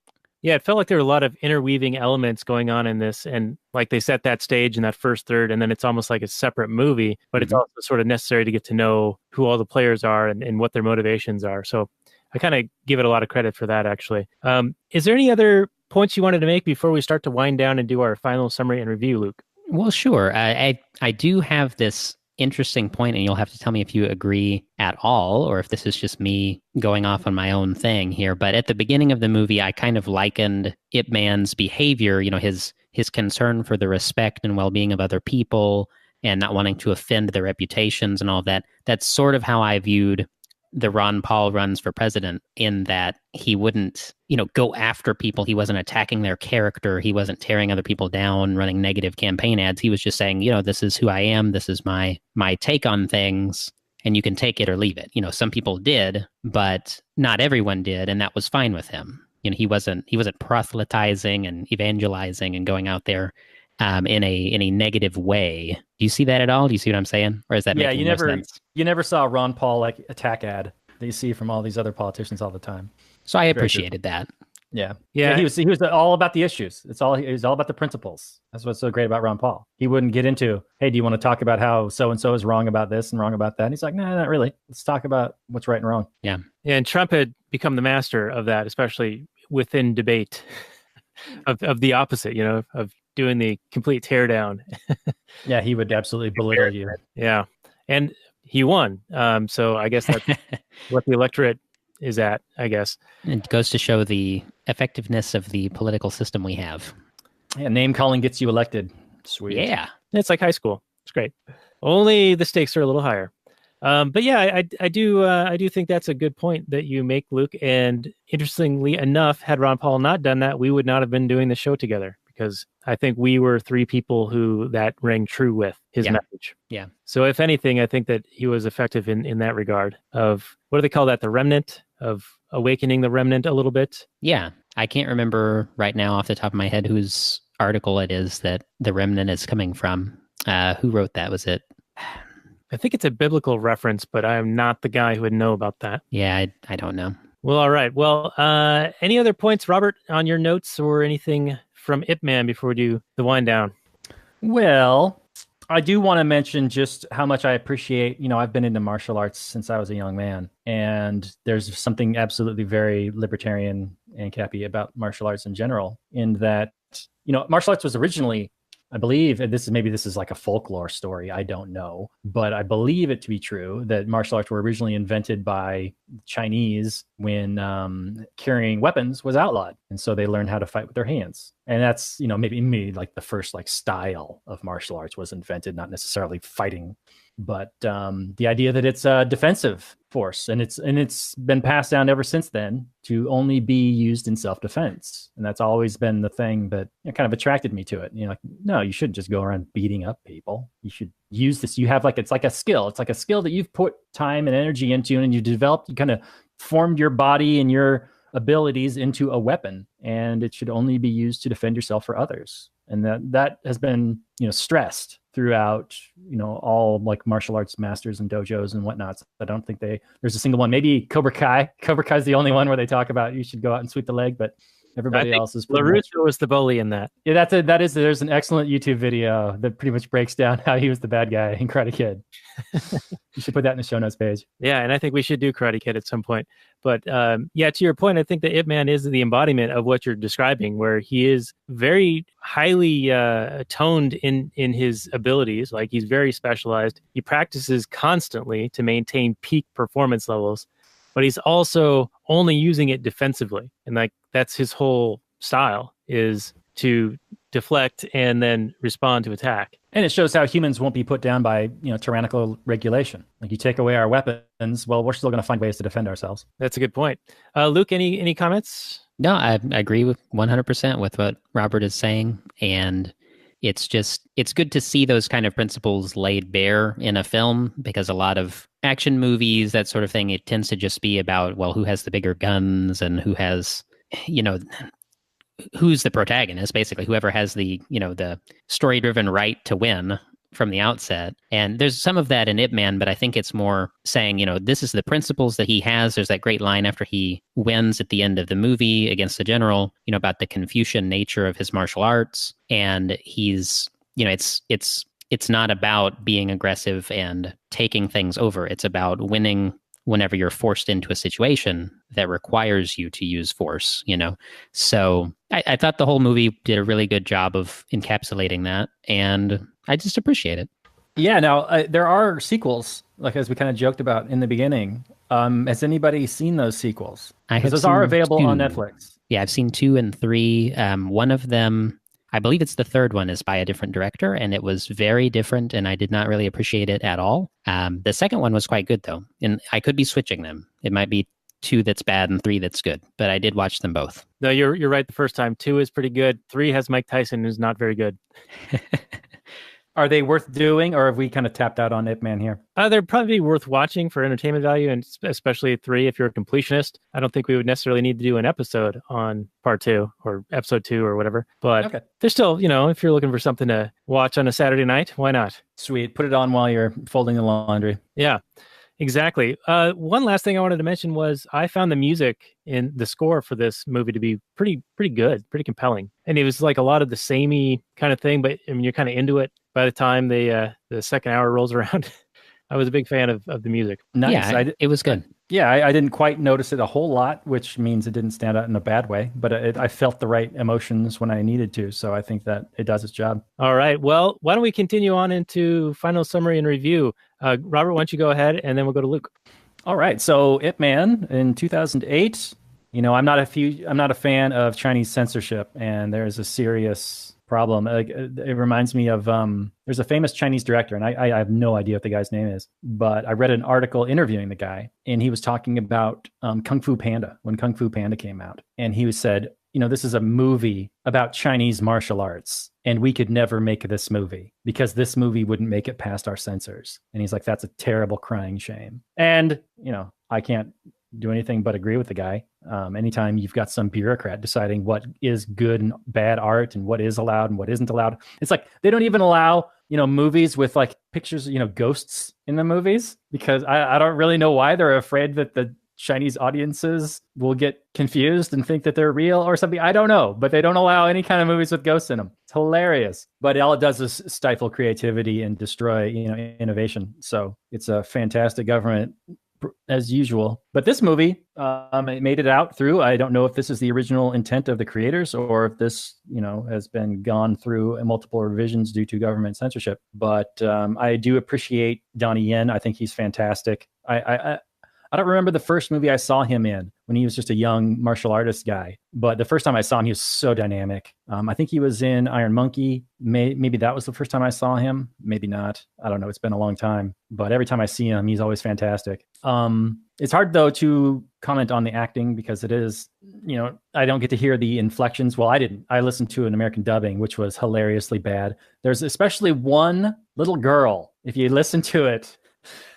Yeah, it felt like there were a lot of interweaving elements going on in this. And like they set that stage in that first third, and then it's almost like a separate movie, but it's also sort of necessary to get to know who all the players are and what their motivations are. So I kind of give it a lot of credit for that, actually. Is there any other points you wanted to make before we start to wind down and do our final summary and review, Luke? Well, sure. I do have this interesting point, and you'll have to tell me if you agree at all, or if this is just me going off on my own thing here. But at the beginning of the movie, I kind of likened Ip Man's behavior, his concern for the respect and well-being of other people and not wanting to offend their reputations and all that. That's sort of how I viewed the Ron Paul runs for president, in that he wouldn't, go after people. He wasn't attacking their character. He wasn't tearing other people down, running negative campaign ads. He was just saying, this is who I am. This is my take on things, and you can take it or leave it. Some people did, but not everyone did, and that was fine with him. He wasn't proselytizing and evangelizing and going out there in a negative way. Do you see that at all? Do you see what I'm saying? Or is that making no sense? You never saw a Ron Paul like attack ad that you see from all these other politicians all the time. So I appreciated that. Yeah. He was all about the issues. He was all about the principles. That's what's so great about Ron Paul. He wouldn't get into, hey, do you want to talk about how so and so is wrong about this and wrong about that? And he's like, no, not really. Let's talk about what's right and wrong. Yeah. And Trump had become the master of that, especially within debate of the opposite, of doing the complete teardown. Yeah, he would absolutely belittle you. Yeah. And he won. So I guess that's what the electorate is at, I guess. It goes to show the effectiveness of the political system we have. Yeah, name calling gets you elected. Sweet. Yeah. It's like high school. It's great. Only the stakes are a little higher. But yeah, I do think that's a good point that you make, Luke. And interestingly enough, had Ron Paul not done that, we would not have been doing the show together, because I think we were 3 people who that rang true with his message. Yeah. So if anything, I think that he was effective in that regard of, what do they call that? The remnant, of awakening the remnant a little bit. Yeah. I can't remember right now off the top of my head whose article it is that the remnant is coming from. Who wrote that? Was it? I think it's a biblical reference, but I am not the guy who would know about that. Yeah, I don't know. Well, all right. Well, any other points, Robert, on your notes or anything from Ip Man before we do the wind down? Well, I do want to mention just how much I appreciate, I've been into martial arts since I was a young man, and there's something absolutely very libertarian and cappy about martial arts in general, in that, martial arts was originally, I believe, and this is like a folklore story, I don't know, but I believe it to be true that martial arts were originally invented by Chinese when carrying weapons was outlawed. And so they learned how to fight with their hands. And that's, maybe like the first like style of martial arts was invented, not necessarily fighting, but the idea that it's a defensive force, and it's been passed down ever since then to only be used in self-defense. And that's always been the thing that kind of attracted me to it. Like, no, you shouldn't just go around beating up people. You should use this. You have it's like a skill. It's like a skill that you've put time and energy into, and you developed, you kind of formed your body and your abilities into a weapon, and it should only be used to defend yourself or others. And that has been, stressed throughout, all like martial arts masters and dojos and whatnot. So I don't think there's a single one. Maybe Cobra Kai. Cobra Kai is the only one where they talk about you should go out and sweep the leg, but everybody else is pretty much. LaRusso was the bully in that. Yeah, there's an excellent YouTube video that pretty much breaks down how he was the bad guy in Karate Kid. You should put that in the show notes page. Yeah, and I think we should do Karate Kid at some point. But yeah, to your point, I think that Ip Man is the embodiment of what you're describing, where he is very highly toned in his abilities. Like, he's very specialized. He practices constantly to maintain peak performance levels, but he's also only using it defensively. And like, that's his whole style, is to deflect and then respond to attack. And it shows how humans won't be put down by, tyrannical regulation. Like, you take away our weapons, well, we're still going to find ways to defend ourselves. That's a good point. Luke, any comments? No, I agree with 100% with what Robert is saying. And it's good to see those kind of principles laid bare in a film, because a lot of action movies, that sort of thing, it tends to just be about, well, who has the bigger guns and who has, who's the protagonist, basically, whoever has the story-driven right to win from the outset. And there's some of that in Ip Man, but I think it's more saying, this is the principles that he has. There's that great line after he wins at the end of the movie against the general, about the Confucian nature of his martial arts. And he's, it's not about being aggressive and taking things over. It's about winning whenever you're forced into a situation that requires you to use force, So I thought the whole movie did a really good job of encapsulating that, and I just appreciate it. Yeah, now there are sequels, like as we kind of joked about in the beginning. Has anybody seen those sequels? Because those are available on Netflix. Yeah, I've seen 2 and 3. One of them, I believe it's the third one, is by a different director, and it was very different, and I did not really appreciate it at all. The second one was quite good, though, and I could be switching them. It might be 2 that's bad and 3 that's good, but I did watch them both. No, you're right the first time. 2 is pretty good. 3 has Mike Tyson, who's not very good. Are they worth doing, or have we kind of tapped out on Ip Man here? They're probably worth watching for entertainment value, and especially 3 if you're a completionist. I don't think we would necessarily need to do an episode on part 2 or episode 2 or whatever. But okay. There's still, if you're looking for something to watch on a Saturday night, why not? Sweet. Put it on while you're folding the laundry. Yeah. Exactly. One last thing I wanted to mention was I found the music in the score for this movie to be pretty good, pretty compelling. And it was like a lot of the samey kind of thing, but I mean, you're kind of into it by the time the second hour rolls around. I was a big fan of the music. Nice. Yeah, it was good. Yeah, I didn't quite notice it a whole lot, which means it didn't stand out in a bad way, but I felt the right emotions when I needed to. So I think that it does its job. All right. Well, why don't we continue on into final summary and review? Robert, why don't you go ahead, and then we'll go to Luke. All right. So Ip Man in 2008, I'm not a fan of Chinese censorship, and there's a serious problem. Like, it reminds me of there's a famous Chinese director, and I have no idea what the guy's name is, but I read an article interviewing the guy, and he was talking about Kung Fu Panda, when Kung Fu Panda came out, and he said, this is a movie about Chinese martial arts, and we could never make this movie because this movie wouldn't make it past our censors. And he's like, that's a terrible crying shame. And I can't do anything but agree with the guy. Anytime you've got some bureaucrat deciding what is good and bad art and what is allowed and what isn't allowed, it's like they don't even allow movies with like pictures, ghosts in the movies, because I don't really know why. They're afraid that the Chinese audiences will get confused and think that they're real or something. I don't know, but they don't allow any kind of movies with ghosts in them. It's hilarious, but all it does is stifle creativity and destroy innovation. So it's a fantastic government as usual. But this movie, it made it out through. I don't know if this is the original intent of the creators or if this, has been gone through multiple revisions due to government censorship. But I do appreciate Donnie Yen. I think he's fantastic. I don't remember the first movie I saw him in when he was just a young martial artist guy. But the first time I saw him, he was so dynamic. I think he was in Iron Monkey. Maybe that was the first time I saw him. Maybe not. I don't know. It's been a long time. But every time I see him, he's always fantastic. It's hard, though, to comment on the acting because it is, I don't get to hear the inflections. Well, I didn't. I listened to an American dubbing, which was hilariously bad. There's especially one little girl. If you listen to it,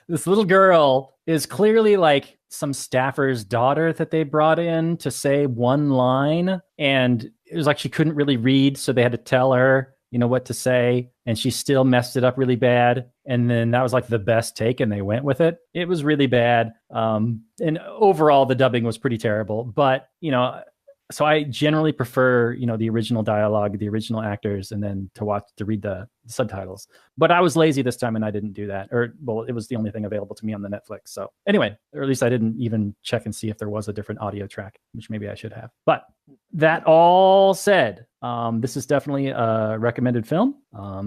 this little girl is clearly like some staffer's daughter that they brought in to say one line. And it was like she couldn't really read, so they had to tell her what to say, and she still messed it up really bad. And then that was like the best take, and they went with it. It was really bad. And overall, the dubbing was pretty terrible. But, so I generally prefer, the original dialogue, the original actors, and then to read the subtitles. But I was lazy this time and I didn't do that. Well, it was the only thing available to me on the Netflix. So anyway, or at least I didn't even check and see if there was a different audio track, which maybe I should have. But that all said, this is definitely a recommended film.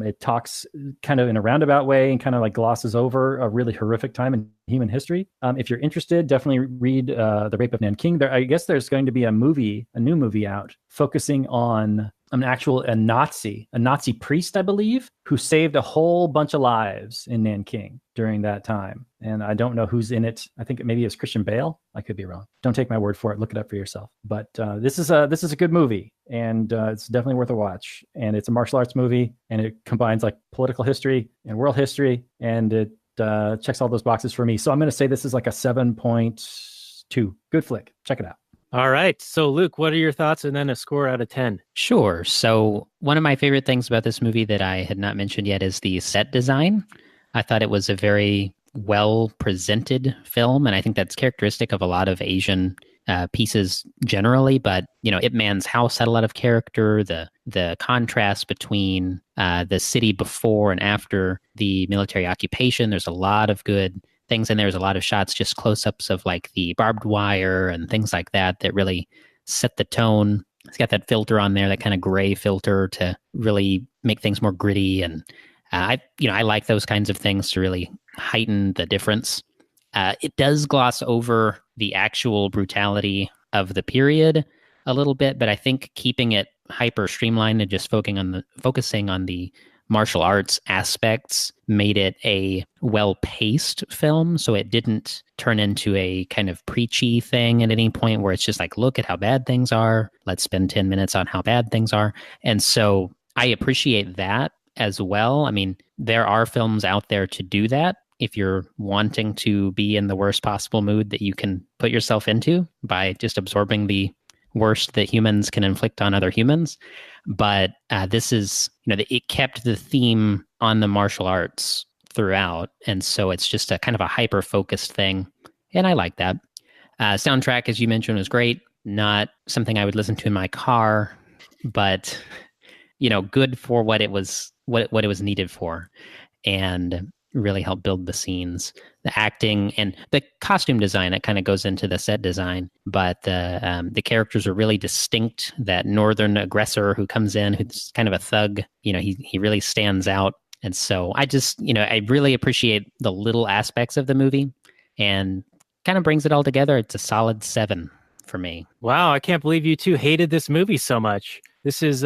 It talks kind of in a roundabout way and kind of like glosses over a really horrific time in human history. If you're interested, definitely read The Rape of Nanking. I guess there's going to be a new movie out focusing on a Nazi priest, I believe, who saved a whole bunch of lives in Nanking during that time. And I don't know who's in it. I think maybe it's Christian Bale. I could be wrong. Don't take my word for it. Look it up for yourself. But this is a good movie, and it's definitely worth a watch. And it's a martial arts movie, and it combines like political history and world history, and it checks all those boxes for me. So I'm going to say this is like a 7.2. Good flick. Check it out. All right. So, Luke, what are your thoughts and then a score out of 10? Sure. So one of my favorite things about this movie that I had not mentioned yet is the set design. I thought it was a very well presented film, and I think that's characteristic of a lot of Asian pieces generally. But, Ip Man's house had a lot of character. The contrast between the city before and after the military occupation, there's a lot of good things in there. There's a lot of shots, just close-ups of like the barbed wire and things like that really set the tone. It's got that filter on there, that kind of gray filter to really make things more gritty. And I like those kinds of things to really heighten the difference. It does gloss over the actual brutality of the period a little bit, but I think keeping it hyper streamlined and just focusing on the martial arts aspects made it a well-paced film, so it didn't turn into a kind of preachy thing at any point where it's just like, look at how bad things are, let's spend 10 minutes on how bad things are. And so I appreciate that as well. I mean, there are films out there to do that if you're wanting to be in the worst possible mood that you can put yourself into by just absorbing the worst that humans can inflict on other humans. But this is, it kept the theme on the martial arts throughout. And so it's just a kind of a hyper-focused thing. And I like that. Soundtrack, as you mentioned, was great. Not something I would listen to in my car, but, good for what it was needed for. And really helped build the scenes, the acting, and the costume design. That kind of goes into the set design, but the characters are really distinct. That northern aggressor who comes in, who's kind of a thug, he really stands out. And so I really appreciate the little aspects of the movie, and kind of brings it all together. It's a solid 7 for me. Wow, I can't believe you two hated this movie so much. This is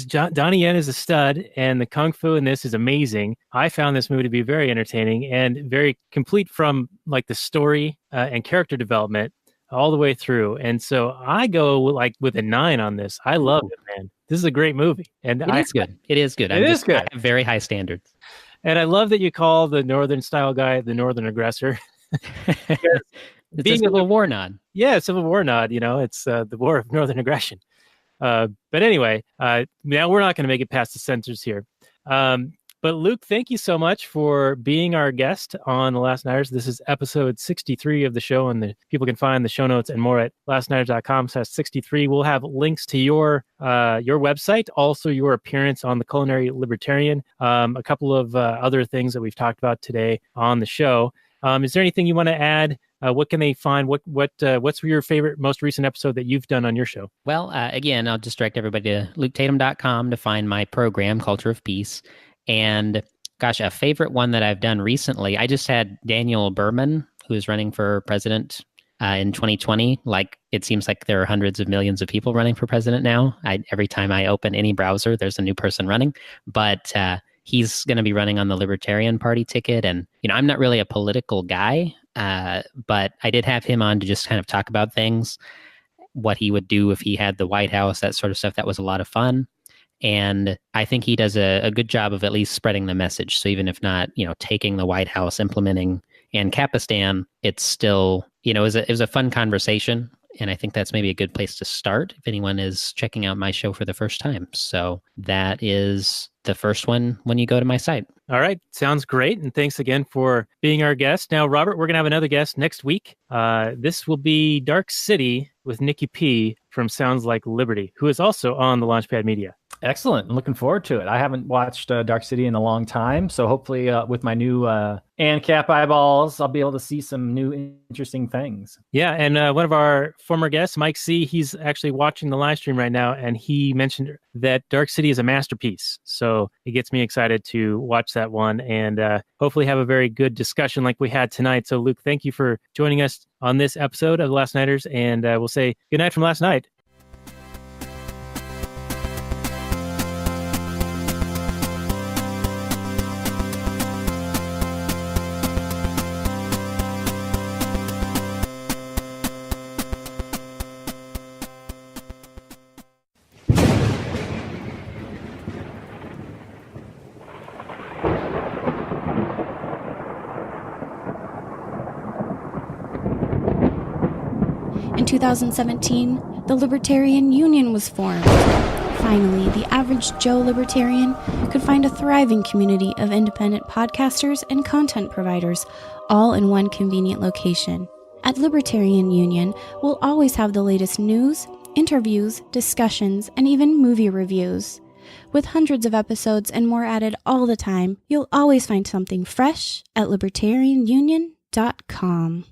Donnie Yen is a stud, and the kung fu in this is amazing. I found this movie to be very entertaining and very complete from like the story and character development all the way through. And so I go with a 9 on this. I love it, man. This is a great movie, and It is good. It is good. I have very high standards, and I love that you call the northern style guy the northern aggressor. It's a Civil War nod. Yeah, Civil War nod. It's the war of northern aggression. But anyway, now we're not going to make it past the censors here. But Luke, thank you so much for being our guest on The Last Nighters. This is episode 63 of the show, and people can find the show notes and more at lastnighters.com/63. We'll have links to your website, also your appearance on the Culinary Libertarian, a couple of other things that we've talked about today on the show. Is there anything you want to add? What can they find? What's your favorite, most recent episode that you've done on your show? Well, again, I'll just direct everybody to luketatum.com to find my program, Culture of Peace. And gosh, a favorite one that I've done recently, I just had Daniel Berman, who is running for president in 2020. Like, it seems like there are hundreds of millions of people running for president now. Every time I open any browser, there's a new person running. But he's going to be running on the Libertarian Party ticket. And, I'm not really a political guy, but I did have him on to just kind of talk about things, what he would do if he had the White House, that sort of stuff. That was a lot of fun. And I think he does a good job of at least spreading the message. So even if not, taking the White House, implementing Ancapistan, it's still, it was a fun conversation. And I think that's maybe a good place to start if anyone is checking out my show for the first time. So that is the first one when you go to my site. All right. Sounds great. And thanks again for being our guest. Now, Robert, we're going to have another guest next week. This will be Dark City with Nicky P from Sounds Like Liberty, who is also on the Launchpad Media. Excellent. I'm looking forward to it. I haven't watched Dark City in a long time, so hopefully with my new ANCAP eyeballs, I'll be able to see some new interesting things. Yeah, and one of our former guests, Mike C., he's actually watching the live stream right now, and he mentioned that Dark City is a masterpiece. So it gets me excited to watch that one and hopefully have a very good discussion like we had tonight. So, Luke, thank you for joining us on this episode of The Last Nighters, and we'll say good night from last night. In 2017, the Libertarian Union was formed. Finally, the average Joe Libertarian could find a thriving community of independent podcasters and content providers, all in one convenient location. At Libertarian Union, we'll always have the latest news, interviews, discussions, and even movie reviews. With hundreds of episodes and more added all the time, you'll always find something fresh at libertarianunion.com.